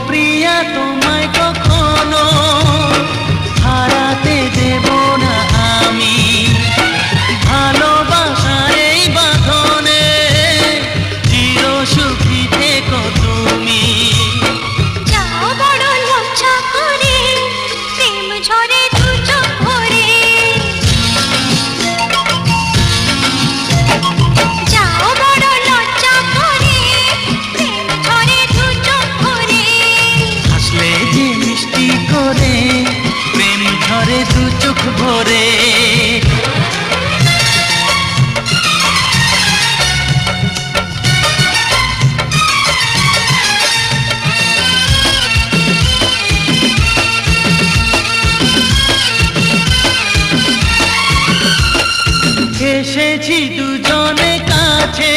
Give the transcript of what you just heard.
প্রিয়া তোমায় কখনো হারাতে দেব না আমি, ভালোবাসার এই বাঁধনে চির সুখী থেকো তুমি। যাও বড় লজ্জা করে, প্রেম ঝরে দু চোখ ভরে। যাও বড় লজ্জা করে, প্রেম ঝরে দু চোখ ভরে। হাসলে যে মিষ্টি করে প্রেম ঝরে দু চোখ ভরে। এসেছি দুজনে কাছে